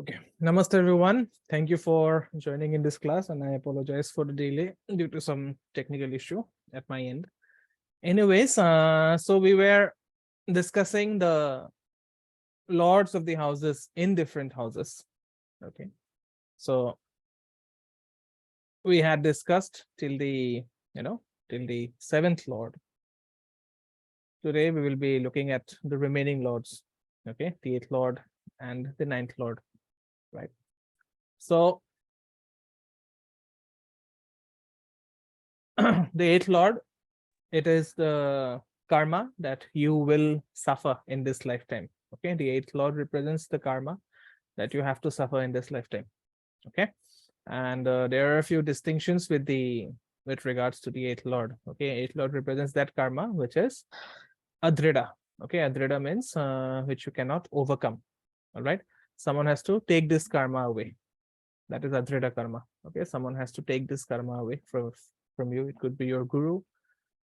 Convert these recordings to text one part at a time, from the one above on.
Okay, namaste everyone. Thank you for joining in this class, and I apologize for the delay due to some technical issue at my end. Anyways, so we were discussing the lords of the houses in different houses. Okay, so we had discussed till the till the seventh lord. Today we will be looking at the remaining lords. Okay, the eighth lord and the ninth lord, right? So the eighth lord, it is the karma that you will suffer in this lifetime. Okay, the eighth lord represents the karma that you have to suffer in this lifetime. Okay, and there are a few distinctions with regards to the eighth lord. Okay, eighth lord represents that karma which is adrida. Okay, adrida means which you cannot overcome. All right, someone has to take this karma away. That is adrida karma. Okay, someone has to take this karma away from you. It could be your guru,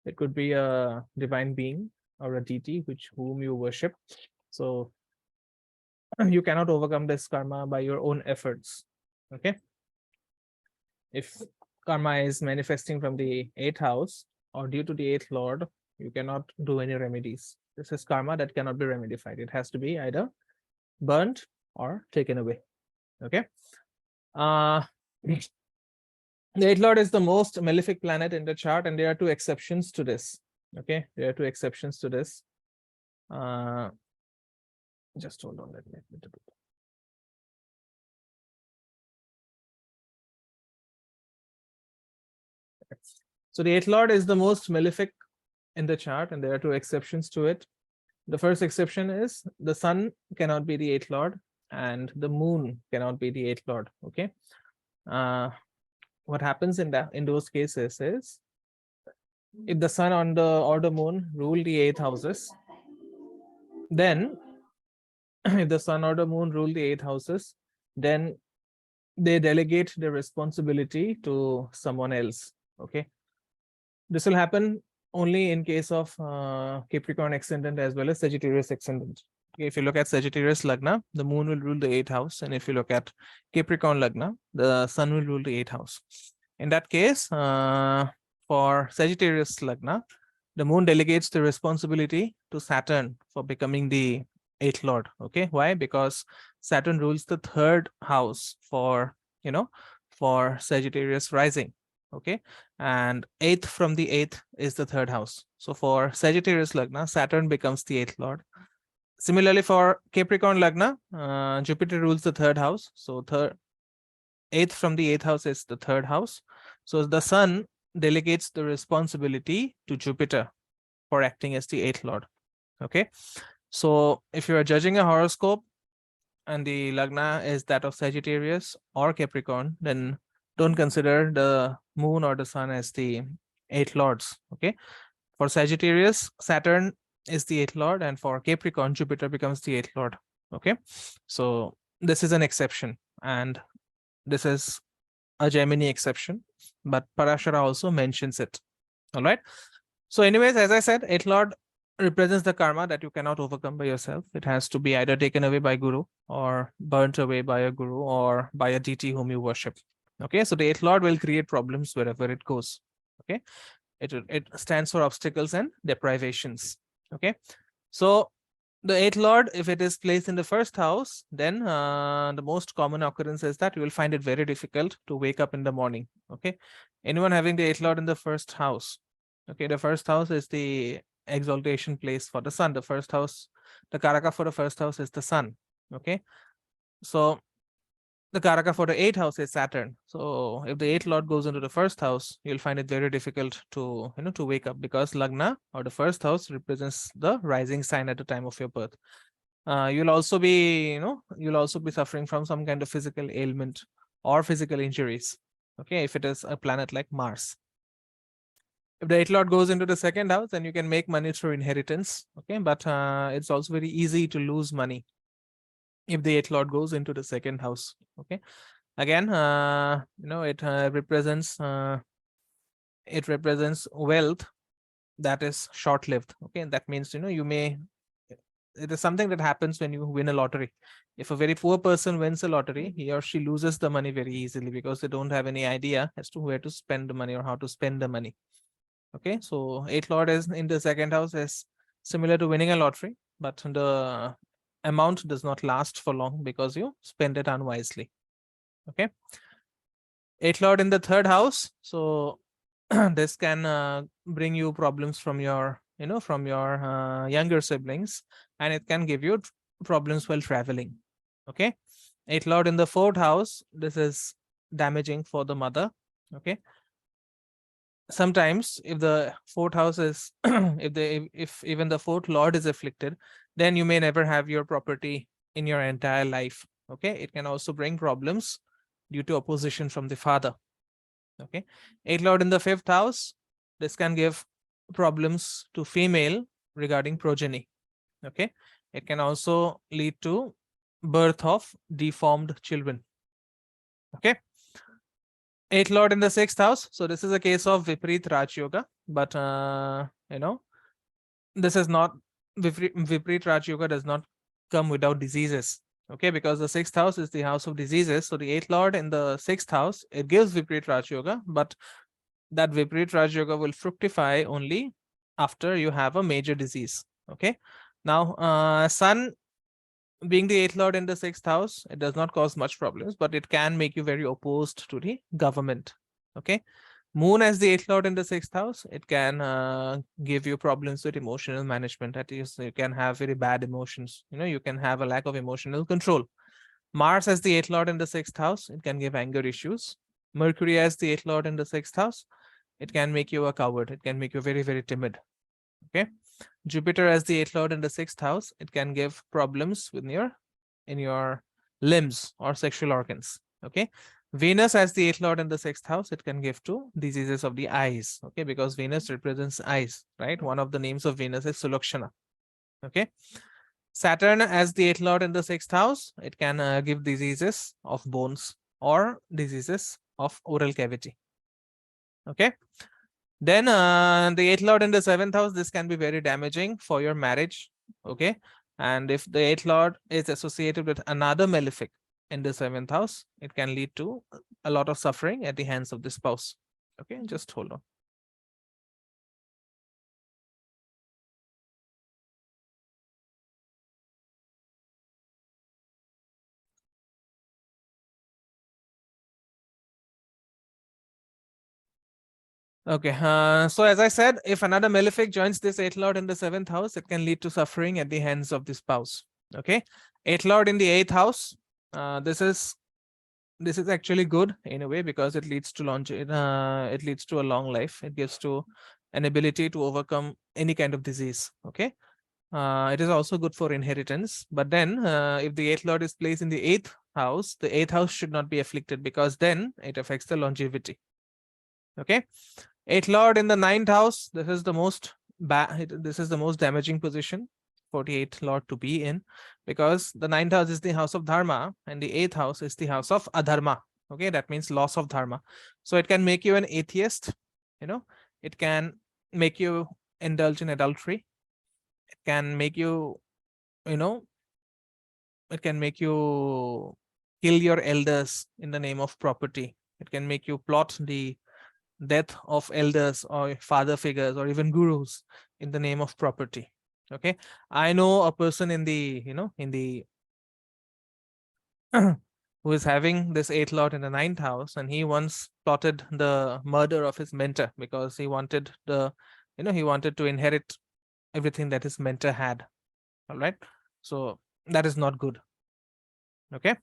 it could be a divine being or a deity whom you worship. So you cannot overcome this karma by your own efforts. Okay, if karma is manifesting from the eighth house or due to the eighth lord, you cannot do any remedies. This is karma that cannot be remedied. It has to be either burnt or taken away. Okay, the eighth lord is the most malefic planet in the chart, and there are two exceptions to this. Okay, there are two exceptions to this. Just hold on, let me do it. So the eighth lord is the most malefic in the chart, and there are two exceptions to it. The first exception is the sun cannot be the eighth lord, and the moon cannot be the eighth lord. Okay, what happens in those cases is, if the sun or the moon rule the eighth houses, then if the sun or the moon rule the eighth houses, then they delegate the responsibility to someone else. Okay, this will happen only in case of Capricorn ascendant as well as Sagittarius ascendant. Okay, if you look at Sagittarius Lagna, the moon will rule the eighth house, and if you look at Capricorn Lagna, the sun will rule the eighth house. In that case, for Sagittarius Lagna, the moon delegates the responsibility to Saturn for becoming the eighth lord. Okay, why? Because Saturn rules the third house for Sagittarius rising. Okay, and eighth from the eighth is the third house. So for Sagittarius Lagna, Saturn becomes the eighth lord. Similarly, for Capricorn Lagna, Jupiter rules the third house. So eighth from the eighth house is the third house. So the sun delegates the responsibility to Jupiter for acting as the eighth lord. Okay, so if you are judging a horoscope and the Lagna is that of Sagittarius or Capricorn, then don't consider the moon or the sun as the eighth lords. Okay, for Sagittarius, Saturn is the eighth lord, and for Capricorn, Jupiter becomes the eighth lord. Okay, so this is an exception, and this is a Gemini exception, but Parashara also mentions it. All right, so anyways, as I said, eighth lord represents the karma that you cannot overcome by yourself. It has to be either taken away by guru or burnt away by a guru or by a deity whom you worship. Okay, so the eighth lord will create problems wherever it goes. Okay, it stands for obstacles and deprivations. Okay, so the eighth lord, if it is placed in the first house, then the most common occurrence is that you will find it very difficult to wake up in the morning. Okay, anyone having the eighth lord in the first house? Okay, the first house is the exaltation place for the sun. The first house, the karaka for the first house is the sun. Okay, so the karaka for the eighth house is Saturn. So if the eighth lord goes into the first house, you'll find it very difficult to to wake up, because Lagna or the first house represents the rising sign at the time of your birth. You'll also be suffering from some kind of physical ailment or physical injuries. Okay, if it is a planet like Mars. If the eighth lord goes into the second house, then you can make money through inheritance. Okay, but it's also very easy to lose money if the eighth lord goes into the second house. Okay, again, it represents wealth that is short-lived. Okay, that means you may it is something that happens when you win a lottery. If a very poor person wins a lottery, he or she loses the money very easily because they don't have any idea as to where to spend the money or how to spend the money. Okay, so eighth lord is in the second house is similar to winning a lottery, but the amount does not last for long because you spend it unwisely. Okay, eighth lord in the third house, so this can bring you problems from your from your younger siblings, and it can give you problems while traveling. Okay, eighth lord in the fourth house, this is damaging for the mother. Okay, sometimes if the fourth house is if even the fourth lord is afflicted, then you may never have your property in your entire life. Okay, it can also bring problems due to opposition from the father. Okay, eighth lord in the fifth house, this can give problems to female regarding progeny. Okay, it can also lead to birth of deformed children. Okay, eighth lord in the sixth house, so this is a case of Viparit Raj Yoga, but this is not Viparit Raj Yoga does not come without diseases. Okay, because the sixth house is the house of diseases, so the eighth lord in the sixth house, it gives Viparit Raj Yoga, but that Viparit Raj Yoga will fructify only after you have a major disease. Okay, now sun being the eighth lord in the sixth house, it does not cause much problems, but it can make you very opposed to the government. Okay, moon as the eighth lord in the sixth house, it can give you problems with emotional management. That is, you can have very bad emotions. You can have a lack of emotional control. Mars as the eighth lord in the sixth house, it can give anger issues. Mercury as the eighth lord in the sixth house, it can make you a coward. It can make you very, very timid. Okay, Jupiter as the eighth lord in the sixth house, it can give problems with in your limbs or sexual organs. Okay, Venus as the eighth lord in the sixth house, it can give to diseases of the eyes. Okay, because Venus represents eyes, right? One of the names of Venus is Sulakshana. Okay, Saturn as the eighth lord in the sixth house, it can give diseases of bones or diseases of oral cavity. Okay, then the eighth lord in the seventh house, this can be very damaging for your marriage. Okay, and if the eighth lord is associated with another malefic in the seventh house, it can lead to a lot of suffering at the hands of the spouse. Okay, just hold on. Okay, so as I said, if another malefic joins this eighth lord in the seventh house, it can lead to suffering at the hands of the spouse. Okay, eighth lord in the eighth house, this is actually good in a way because it leads to it leads to a long life. It gives to an ability to overcome any kind of disease. Okay, it is also good for inheritance. But then, if the eighth lord is placed in the eighth house should not be afflicted because then it affects the longevity. Okay, eighth lord in the ninth house. This is the most This is the most damaging position for the eighth lord to be in, because the ninth house is the house of dharma and the eighth house is the house of adharma. Okay, that means loss of dharma. So it can make you an atheist. It can make you indulge in adultery. It can make you, you know, it can make you kill your elders in the name of property. It can make you plot the death of elders or father figures or even gurus in the name of property. Okay, I know a person in the who is having this eighth lord in the ninth house, and he once plotted the murder of his mentor because he wanted he wanted to inherit everything that his mentor had. All right, so that is not good. Okay,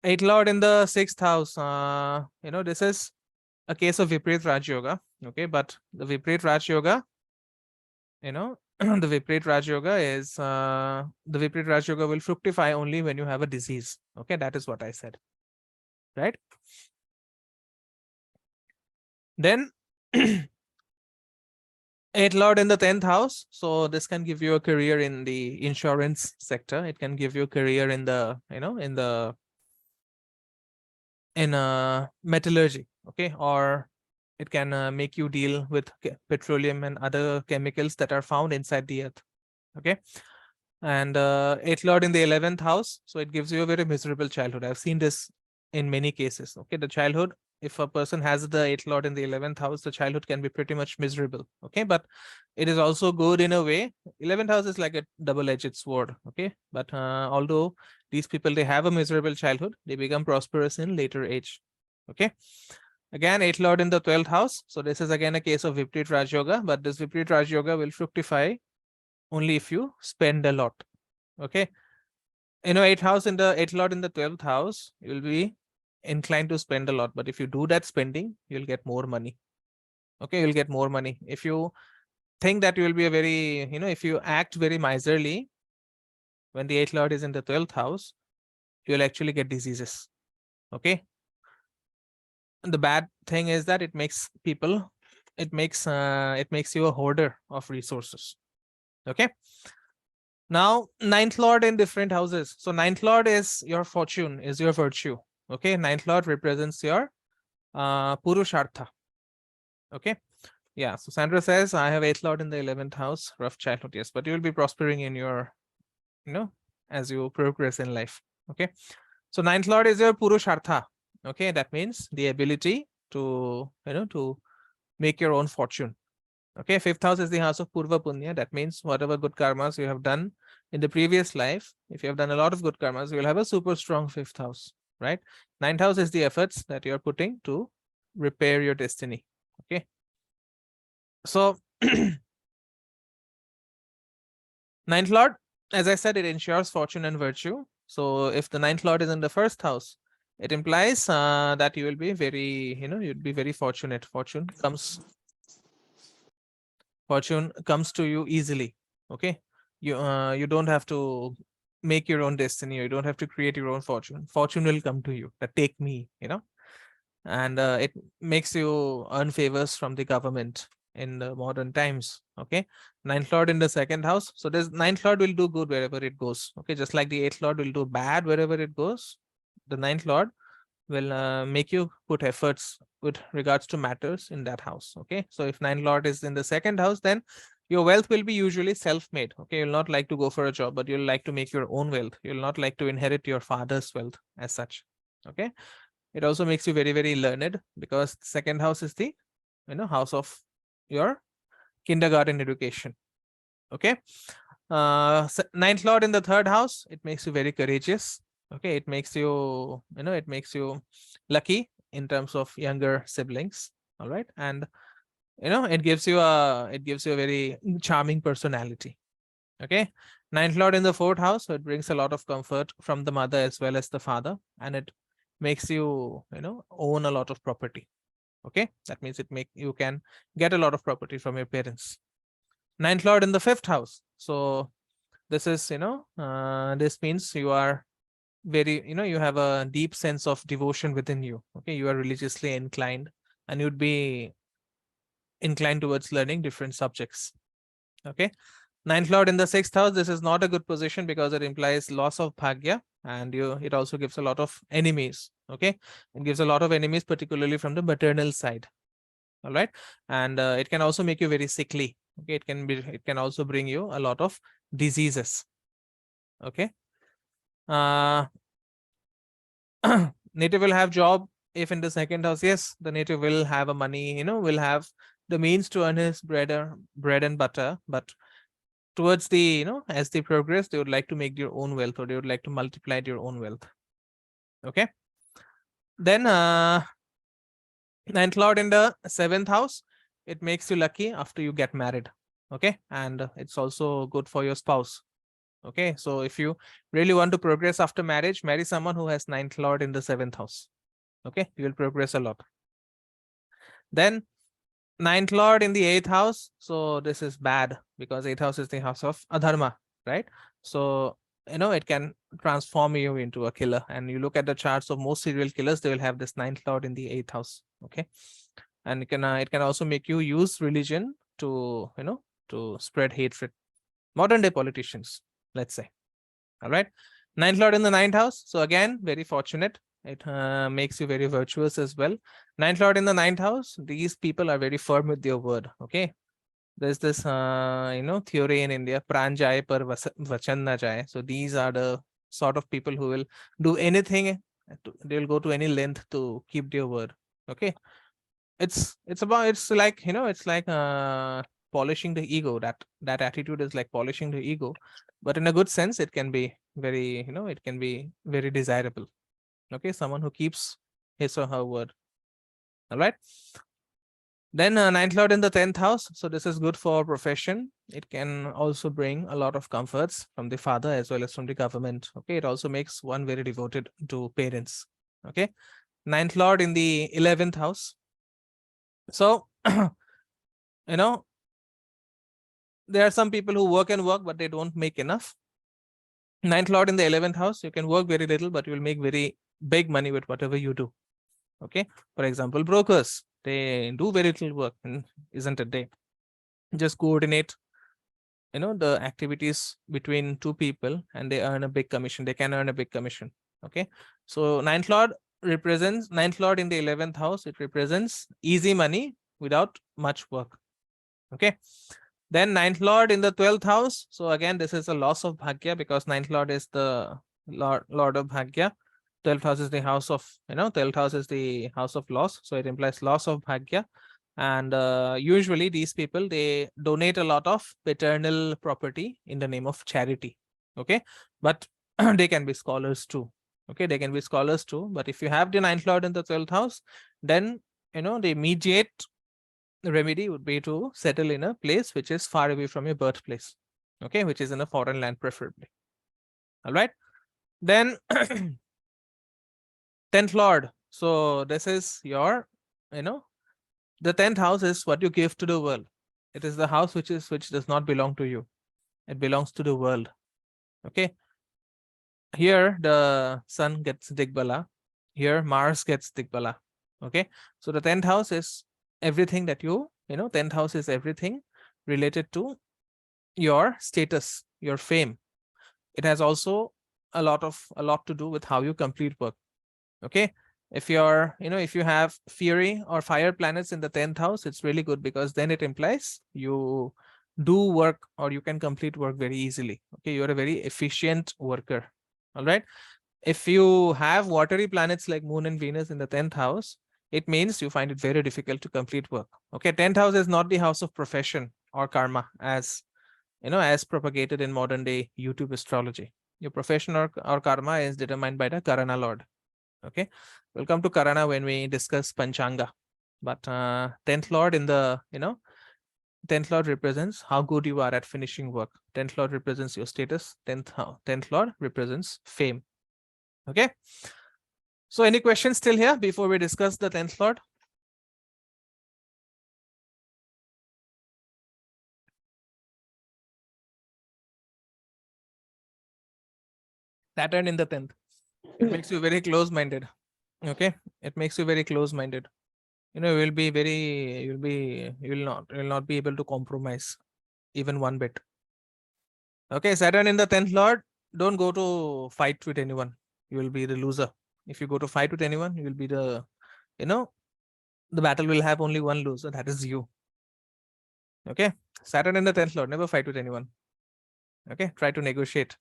eighth lord in the sixth house, this is a case of Viparit Raj Yoga. Okay, but the Viparit Raj Yoga, the Viparit Raj Yoga is the Viparit Raj Yoga will fructify only when you have a disease. Okay, that is what I said, right? Then eighth lord in the 10th house, so this can give you a career in the insurance sector. It can give you a career in the in metallurgy. Okay, or It can make you deal with petroleum and other chemicals that are found inside the earth. Okay. And eighth lord in the 11th house, so it gives you a very miserable childhood. I've seen this in many cases. Okay, the childhood, if a person has the eighth lord in the 11th house, the childhood can be pretty much miserable. Okay, but it is also good in a way. 11th house is like a double-edged sword. Okay, but although these people, they have a miserable childhood, they become prosperous in later age. Okay. Again, eighth lord in the 12th house. So this is again a case of Viparit Raj Yoga, but this Viparit Raj Yoga will fructify only if you spend a lot. Okay. Eighth lord in the 12th house, you will be inclined to spend a lot. But if you do that spending, you'll get more money. Okay, you'll get more money. If you think that you will be a very, if you act very miserly, when the eighth lord is in the 12th house, you'll actually get diseases. Okay. And the bad thing is that it makes you a hoarder of resources. Okay. Now, ninth lord in different houses. So ninth lord is your fortune, is your virtue. Okay, ninth lord represents your purushartha. Okay, yeah. So Sandra says, I have eighth lord in the 11th house, rough childhood. Yes, but you will be prospering in your, as you progress in life. Okay, so ninth lord is your purushartha. Okay, that means the ability to, to make your own fortune. Okay, fifth house is the house of Purva Punya. That means whatever good karmas you have done in the previous life, if you have done a lot of good karmas, you will have a super strong fifth house, right? Ninth house is the efforts that you're putting to repair your destiny. Okay. So, ninth lord, as I said, it ensures fortune and virtue. So if the ninth lord is in the first house, it implies that you will be very, you'd be very fortunate. Fortune comes to you easily. Okay, you don't have to make your own destiny, you don't have to create your own fortune will come to you. That take me, and it makes you earn favors from the government in the modern times. Okay, ninth lord in the second house, so this ninth lord will do good wherever it goes. Okay, just like the eighth lord will do bad wherever it goes, the ninth lord will make you put efforts with regards to matters in that house. Okay, so if ninth lord is in the second house, then your wealth will be usually self-made. Okay, you'll not like to go for a job, but you'll like to make your own wealth. You'll not like to inherit your father's wealth as such. Okay, it also makes you very, very learned, because second house is the house of your kindergarten education. Okay, ninth lord in the third house, it makes you very courageous. Okay, it makes you, it makes you lucky in terms of younger siblings. All right, and it gives you a very charming personality. Okay, ninth lord in the fourth house, so it brings a lot of comfort from the mother as well as the father, and it makes you, own a lot of property. Okay, that means you can get a lot of property from your parents. Ninth lord in the fifth house, so this is, this means you are very, you have a deep sense of devotion within you. Okay, you are religiously inclined, and you'd be inclined towards learning different subjects. Okay, ninth lord in the sixth house, this is not a good position because it implies loss of bhagya, and it also gives a lot of enemies. Okay, it gives a lot of enemies, particularly from the maternal side. All right, and it can also make you very sickly. Okay, it can also bring you a lot of diseases. Okay, native will have job if in the second house. Yes, the native will have a money, will have the means to earn his bread and butter, but towards the, as they progress, they would like to make their own wealth, or they would like to multiply their own wealth. Okay, then ninth lord in the seventh house, it makes you lucky after you get married. Okay, and it's also good for your spouse. Okay, so if you really want to progress after marriage, marry someone who has ninth lord in the seventh house. Okay, you will progress a lot. Then ninth lord in the eighth house, so this is bad because eighth house is the house of adharma, right? So it can transform you into a killer. And you look at the charts of most serial killers, they will have this ninth lord in the eighth house. Okay, and it can also make you use religion to to spread hatred. Modern day politicians, let's say. All right, ninth lord in the ninth house, so again very fortunate. It makes you very virtuous as well. Ninth lord in the ninth house, these people are very firm with their word. Okay, there's this theory in India, pran jaye par vachan na jaye. So these are the sort of people who will do anything, they will go to any length to keep their word. Okay, it's like, it's like polishing the ego. That attitude is like polishing the ego, but in a good sense, it can be very, it can be very desirable. Okay, someone who keeps his or her word. All right. Then ninth lord in the 10th house. So this is good for profession. It can also bring a lot of comforts from the father as well as from the government. Okay, it also makes one very devoted to parents. Okay, ninth lord in the 11th house. So there are some people who work and work, but they don't make enough. Ninth lord in the 11th house, you can work very little, but you will make very big money with whatever you do. Okay, for example, brokers, they do very little work, isn't it? They just coordinate the activities between two people and they earn a big commission. They can earn a big commission. Okay, so ninth lord in the 11th house, it represents easy money without much work. Okay, then ninth lord in the 12th house. So again, this is a loss of bhagya, because ninth lord is the lord of bhagya. 12th house is the house of 12th house is the house of loss, so it implies loss of bhagya. And usually these people, they donate a lot of paternal property in the name of charity. Okay, but they can be scholars too. Okay, they can be scholars too, but if you have the ninth lord in the 12th house, then the immediate remedy would be to settle in a place which is far away from your birthplace. Okay, which is in a foreign land preferably. All right, then 10th lord. So this is your the 10th house is what you give to the world. It is the house which does not belong to you. It belongs to the world. Okay, here the sun gets digbala, here Mars gets digbala. Okay, so the 10th house is everything that 10th house is everything related to your status, your fame. It has also a lot to do with how you complete work. Okay, if you're if you have fury or fire planets in the 10th house, it's really good, because then it implies you do work, or you can complete work very easily. Okay, you're a very efficient worker. All right, if you have watery planets like Moon and Venus in the 10th house, it means you find it very difficult to complete work. Okay, 10th house is not the house of profession or karma, as as propagated in modern day YouTube astrology. Your profession or karma is determined by the Karana lord. Okay, we'll come to Karana when we discuss Panchanga. But 10th lord in the 10th lord represents how good you are at finishing work. 10th lord represents your status. 10th lord represents fame. Okay, so any questions still here before we discuss the 10th lord? Saturn in the 10th, it makes you very close-minded. Okay, it makes you very close-minded. You will not be able to compromise even one bit. Okay, Saturn in the 10th lord, don't go to fight with anyone. You will be the loser. If you go to fight with anyone, you will be the battle will have only one loser, that is you. Okay, Saturn in the 10th lord, never fight with anyone. Okay, try to negotiate.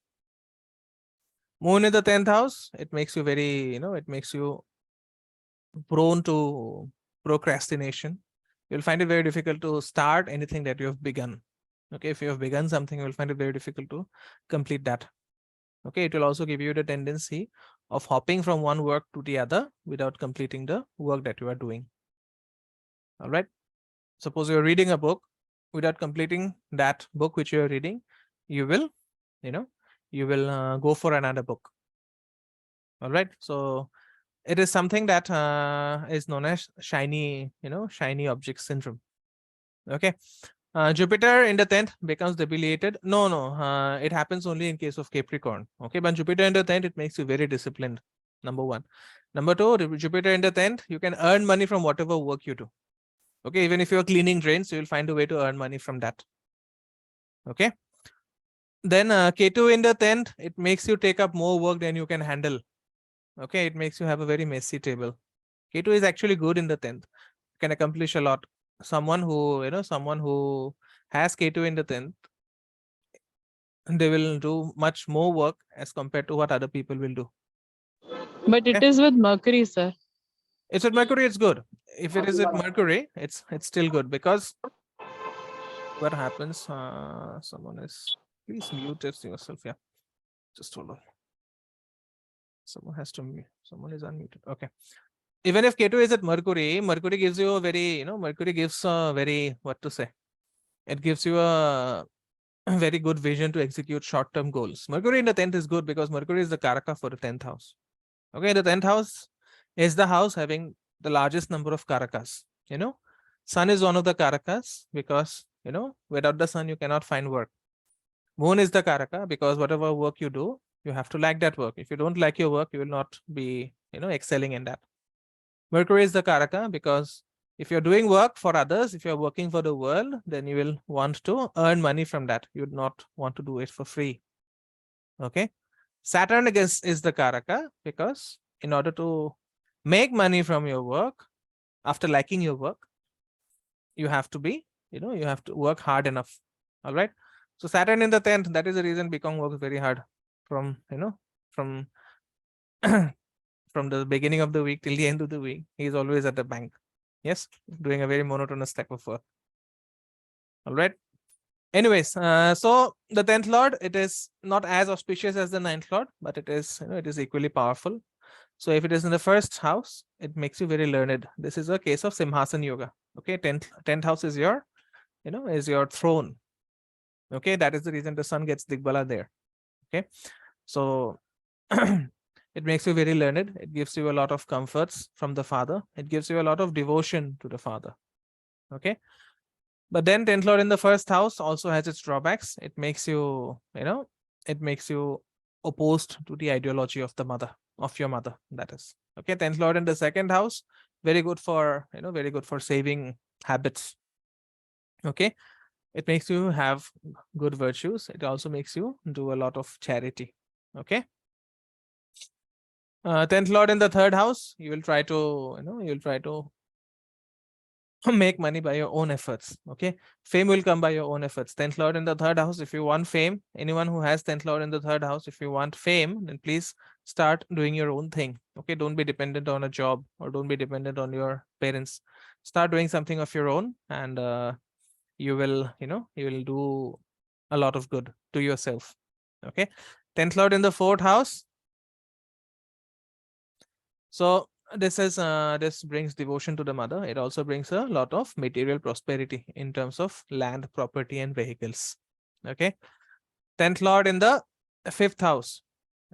Moon in the 10th house, it makes you very, it makes you prone to procrastination. You'll find it very difficult to start anything that you have begun. Okay, if you have begun something, you'll find it very difficult to complete that. Okay, it will also give you the tendency of hopping from one work to the other without completing the work that you are doing. All right, suppose you're reading a book, without completing that book which you're reading, you will go for another book. All right, so it is something that is known as shiny object syndrome. Okay, Jupiter in the 10th becomes debilitated. No, it happens only in case of Capricorn. Okay, but Jupiter in the 10th, it makes you very disciplined. Number one. Number two, Jupiter in the 10th, you can earn money from whatever work you do. Okay, even if you're cleaning drains, you will find a way to earn money from that. Okay, then Ketu in the 10th, it makes you take up more work than you can handle. Okay, it makes you have a very messy table. Ketu is actually good in the 10th, can accomplish a lot. Someone who, someone who has Ketu in the 10th, they will do much more work as compared to what other people will do. But it Okay, is with Mercury, sir. it's at Mercury, it's good. If it is at Mercury, it's still good, because what happens, someone is, please mute it yourself. Yeah, just hold on. Someone has to mute, someone is unmuted. Okay, even if Ketu is at Mercury, Mercury gives you a very, Mercury gives a very, what to say, it gives you a very good vision to execute short-term goals. Mercury in the 10th is good because Mercury is the Karaka for the 10th house. Okay, the 10th house is the house having the largest number of Karakas. Sun is one of the Karakas because, without the sun, you cannot find work. Moon is the Karaka because whatever work you do, you have to like that work. If you don't like your work, you will not be, excelling in that. Mercury is the Karaka because if you're doing work for others, if you're working for the world, then you will want to earn money from that. You would not want to do it for free. Okay. Saturn, I guess, is the Karaka because in order to make money from your work, after liking your work, you have to be, you have to work hard enough. All right. So Saturn in the 10th, that is the reason Bikong works very hard from, from from the beginning of the week till the end of the week. He is always at the bank. Yes, doing a very monotonous type of work. All right. Anyways, so the 10th lord, it is not as auspicious as the 9th lord, but it is, it is equally powerful. So if it is in the first house, it makes you very learned. This is a case of Simhasan Yoga. Okay, 10th house is your, is your throne. Okay, that is the reason the sun gets Digbala there. Okay, so it makes you very learned. It gives you a lot of comforts from the father. It gives you a lot of devotion to the father. Okay, but then 10th lord in the first house also has its drawbacks. It makes you, it makes you opposed to the ideology of the mother, of your mother, that is. Okay, 10th lord in the second house, very good for, very good for saving habits. Okay, it makes you have good virtues. It also makes you do a lot of charity. Okay, 10th lord in the third house, you will try to, you will try to make money by your own efforts. Okay, fame will come by your own efforts. 10th lord in the third house, if you want fame, anyone who has 10th lord in the third house, if you want fame, then please start doing your own thing. Okay, don't be dependent on a job or don't be dependent on your parents. Start doing something of your own, and you will, you will do a lot of good to yourself. Okay, 10th lord in the fourth house, so this brings devotion to the mother. It also brings a lot of material prosperity in terms of land, property, and vehicles. Okay, 10th lord in the fifth house.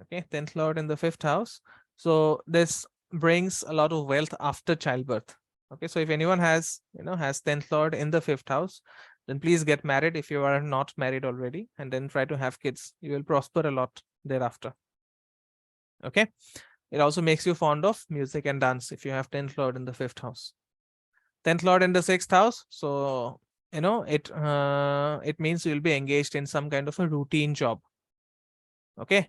Okay, 10th lord in the fifth house, so this brings a lot of wealth after childbirth. Okay, so if anyone has, has 10th lord in the fifth house, then please get married if you are not married already, and then try to have kids. You will prosper a lot thereafter. Okay, it also makes you fond of music and dance if you have 10th lord in the fifth house. 10th lord in the sixth house, so it means you'll be engaged in some kind of a routine job. Okay,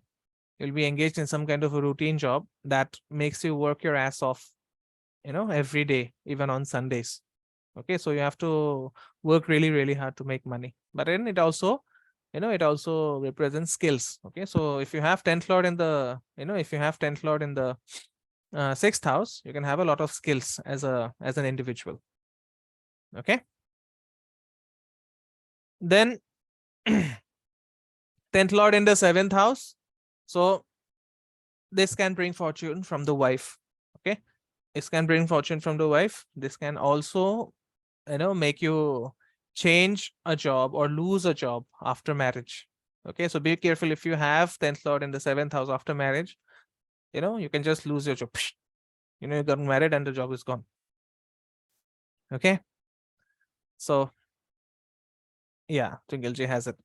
you'll be engaged in some kind of a routine job that makes you work your ass off, every day, even on Sundays. Okay, so you have to work really, really hard to make money. But then it also, it also represents skills. Okay, so if you have 10th lord in the, if you have 10th lord in the sixth house, you can have a lot of skills as an individual. Okay, then 10th lord in the seventh house, so this can bring fortune from the wife. Okay, this can bring fortune from the wife. This can also, make you change a job or lose a job after marriage. Okay, so be careful if you have 10th lord in the seventh house after marriage. You can just lose your job. You got married and the job is gone. Okay, so yeah, Twinkleji has it.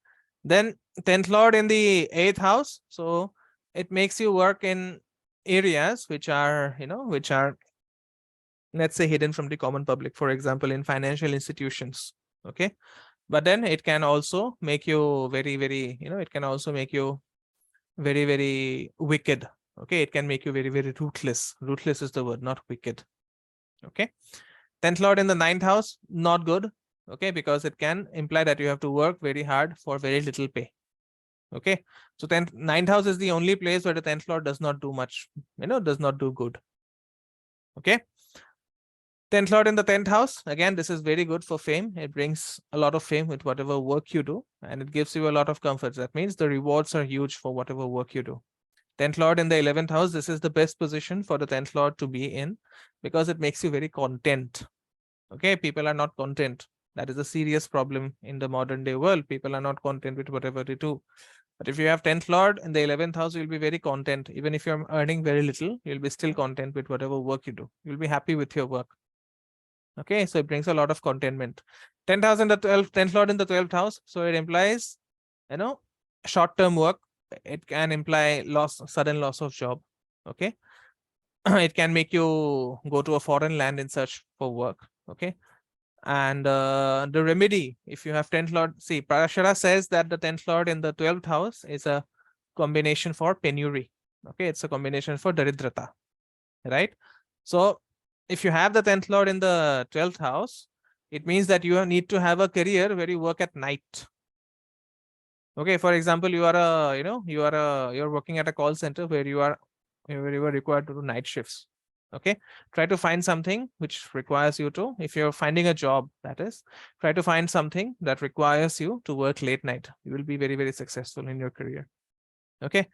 Then 10th lord in the eighth house, so it makes you work in areas which are, which are, let's say, hidden from the common public, for example, in financial institutions. Okay, but then it can also make you very, very, it can also make you very, very wicked. Okay, it can make you very, very ruthless. Ruthless is the word, not wicked. Okay. 10th lord in the 9th house, not good. Okay, because it can imply that you have to work very hard for very little pay. Okay, so 9th house is the only place where the 10th lord does not do much, does not do good. Okay, 10th lord in the 10th house, again, this is very good for fame. It brings a lot of fame with whatever work you do, and it gives you a lot of comfort. That means the rewards are huge for whatever work you do. 10th lord in the 11th house, this is the best position for the 10th lord to be in, because it makes you very content. Okay, people are not content. That is a serious problem in the modern day world. People are not content with whatever they do. But if you have 10th lord in the 11th house, you'll be very content. Even if you're earning very little, you'll be still content with whatever work you do. You'll be happy with your work. Okay, so it brings a lot of contentment. 10th house in the 10th lord in the 12th house. So it implies, short-term work. It can imply sudden loss of job. Okay. It can make you go to a foreign land in search for work. Okay. And the remedy, if you have 10th lord, see, Parashara says that the 10th lord in the 12th house is a combination for penury. Okay, it's a combination for daridrata, right? So if you have the 10th lord in the 12th house, it means that you need to have a career where you work at night. Okay, for example, you're working at a call center where you are required to do night shifts. Okay, try to find something which requires you to, if you're finding a job, that is, try to find something that requires you to work late night. You will be very, very successful in your career. Okay,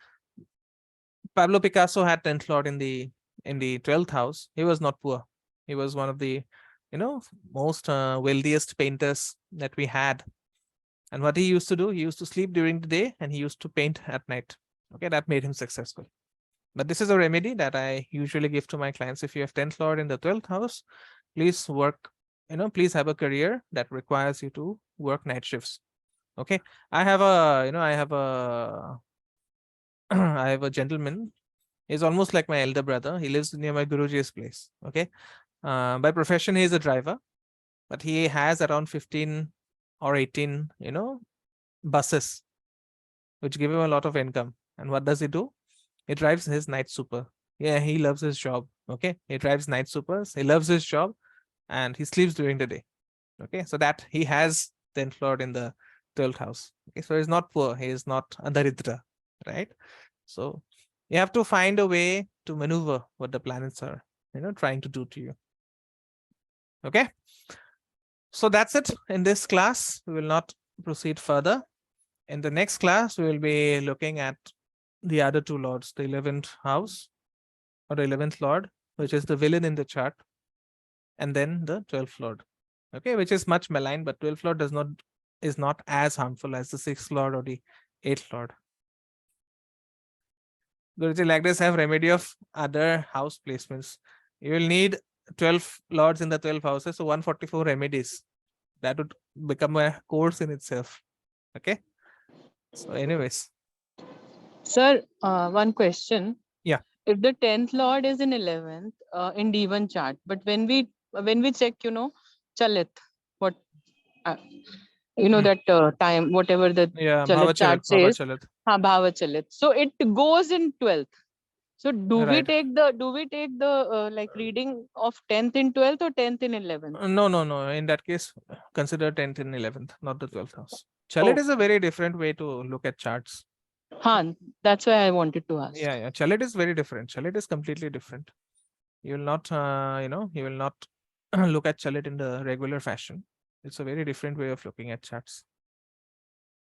Pablo Picasso had 10th lord in the 12th house. He was not poor. He was one of the most wealthiest painters that we had. And what he used to do, he used to sleep during the day and he used to paint at night. Okay, that made him successful. But this is a remedy that I usually give to my clients. If you have 10th lord in the 12th house, please work, please have a career that requires you to work night shifts. Okay, I have a, I have a gentleman. He's almost like my elder brother. He lives near my Guruji's place. Okay, by profession, he is a driver, but he has around 15 or 18, buses, which give him a lot of income. And what does he do? He drives his night super. Yeah, he loves his job. Okay, he drives night supers. He loves his job, and he sleeps during the day. Okay, so that he has 10th lord in the 12th house. Okay, so he's not poor. He is not a daridra, right? So you have to find a way to maneuver what the planets are, trying to do to you. Okay, so that's it in this class. We will not proceed further. In the next class, we will be looking at the other two lords, the 11th house or the 11th lord, which is the villain in the chart, and then the 12th lord, okay, which is much malign, but 12th lord is not as harmful as the 6th lord or the 8th lord. Guruji, like this, have remedy of other house placements. You will need 12 lords in the 12 houses, so 144 remedies. That would become a course in itself. Okay. So, anyways. Sir, one question. Yeah. If the 10th lord is in 11th in D1 chart, but when we check, Chalit, what that time, whatever the Chalit chart says, Bhava Chalit. So it goes in 12th. So do we take the like reading of 10th in 12th or 10th in 11th? No. In that case, consider 10th in 11th, not the 12th house. Chalit is a very different way to look at charts. That's why I wanted to ask. Yeah. Chalit is very different. Chalit is completely different. You will not, you will not look at Chalit in the regular fashion. It's a very different way of looking at charts.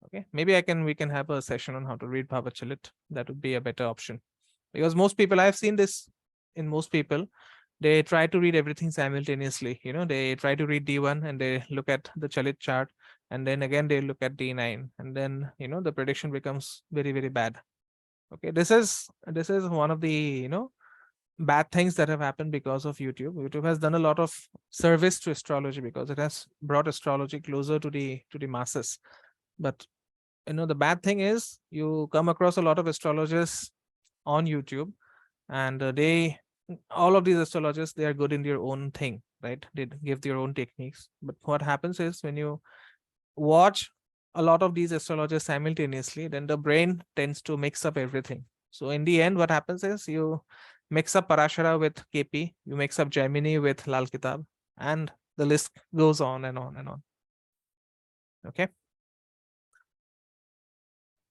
Okay, maybe we can have a session on how to read Bhava Chalit. That would be a better option, because most people, I've seen this in most people, they try to read everything simultaneously. They try to read D1 and they look at the Chalit chart, and then again they look at D9, and then the prediction becomes very, very bad. Okay, this is one of the bad things that have happened because of YouTube. YouTube has done a lot of service to astrology because it has brought astrology closer to the masses. But the bad thing is you come across a lot of astrologers on YouTube, and all of these astrologers, they are good in their own thing, right? They give their own techniques. But what happens is when you watch a lot of these astrologers simultaneously, then the brain tends to mix up everything. So in the end, what happens is you mix up Parashara with KP, you mix up Jaimini with Lal Kitab, and the list goes on and on and on. Okay.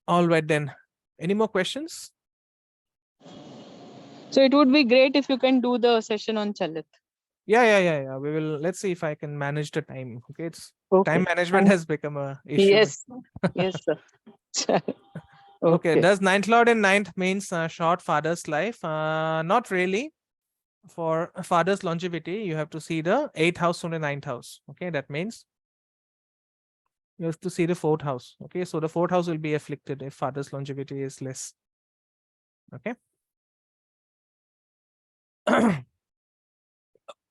All right then. Any more questions? So it would be great if you can do the session on Chalit. Yeah. We will. Let's see if I can manage the time. Okay, it's Okay. time management has become a issue. Yes. Yes, sir. Okay. Does ninth lord in ninth means short father's life? Not really. For father's longevity, you have to see the 8th house from the 9th house. Okay, that means you have to see the 4th house. Okay, so the 4th house will be afflicted if father's longevity is less. Okay.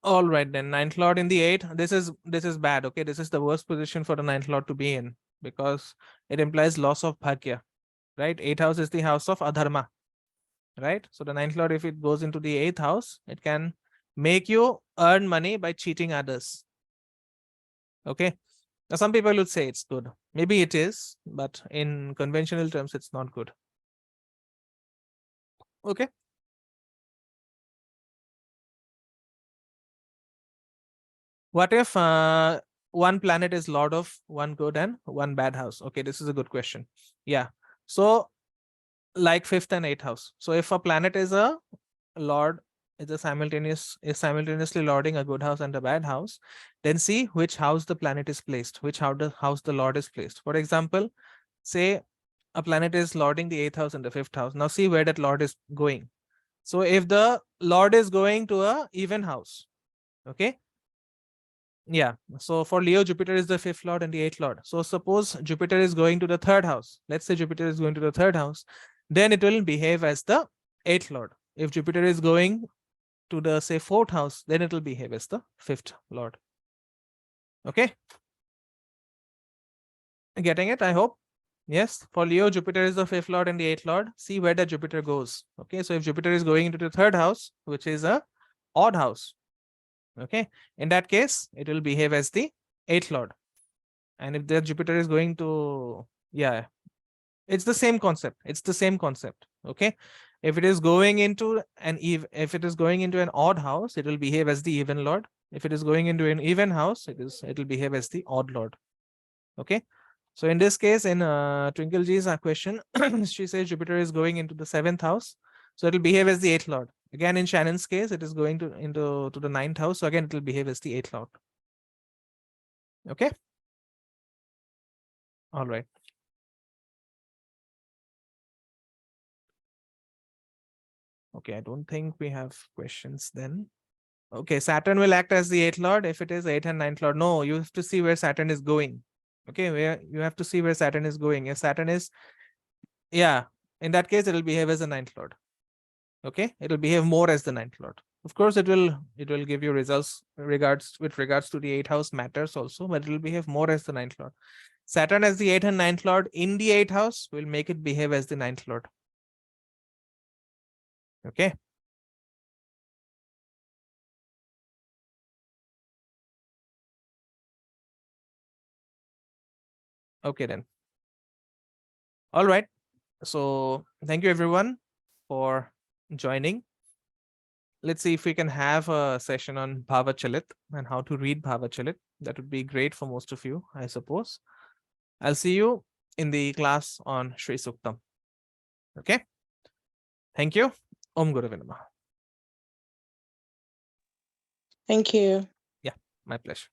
All right then, 9th lord in the 8th. This is bad. Okay, this is the worst position for the 9th lord to be in because it implies loss of bhagya. Right, 8th house is the house of adharma. Right, so the 9th lord, if it goes into the 8th house, it can make you earn money by cheating others. Okay, now some people would say it's good. Maybe it is, but in conventional terms, it's not good. Okay. What if one planet is lord of one good and one bad house? Okay, this is a good question. Yeah, so like 5th and 8th house. So if a planet is a lord, is simultaneously lording a good house and a bad house, then see which house the planet is placed, which house the lord is placed. For example, say a planet is lording the 8th house and the 5th house. Now see where that lord is going. So if the lord is going to a even house, okay. Yeah, so for Leo, Jupiter is the 5th lord and the 8th lord. So suppose Jupiter is going to the 3rd house. Let's say Jupiter is going to the 3rd house, then it will behave as the 8th lord. If Jupiter is going to the, say, 4th house, then it will behave as the 5th lord. Okay, getting it, I hope. Yes, for Leo, Jupiter is the 5th lord and the 8th lord. See where the Jupiter goes. Okay, so if Jupiter is going into the 3rd house, which is a odd house, okay, in that case, it will behave as the 8th lord. And if the Jupiter is going to, yeah, it's the same concept. It's the same concept. Okay, if it is going into if it is going into an odd house, it will behave as the even lord. If it is going into an even house, it will behave as the odd lord. Okay, so in this case, in Twinkle G's question, she says Jupiter is going into the 7th house, so it will behave as the 8th lord. Again, in Shannon's case, it is going to the 9th house, so again it will behave as the 8th lord. Okay, all right. Okay, I don't think we have questions then. Okay, Saturn will act as the 8th lord if it is 8th and 9th lord. No, you have to see where Saturn is going. Okay, where you have to see where Saturn is going. If Saturn is, yeah, in that case, it will behave as the 9th lord. Okay, it will behave more as the 9th lord. Of course, it will give you results with regards to the 8th house matters also, but it will behave more as the 9th lord. Saturn as the 8th and 9th lord in the 8th house will make it behave as the 9th lord. Okay. Okay then. All right. So thank you everyone for joining. Let's see if we can have a session on Bhava Chalit and how to read Bhava Chalit. That would be great for most of you, I suppose. I'll see you in the class on Shri Suktam. Okay. Thank you. Om Guru Namaha. Thank you. Yeah, my pleasure.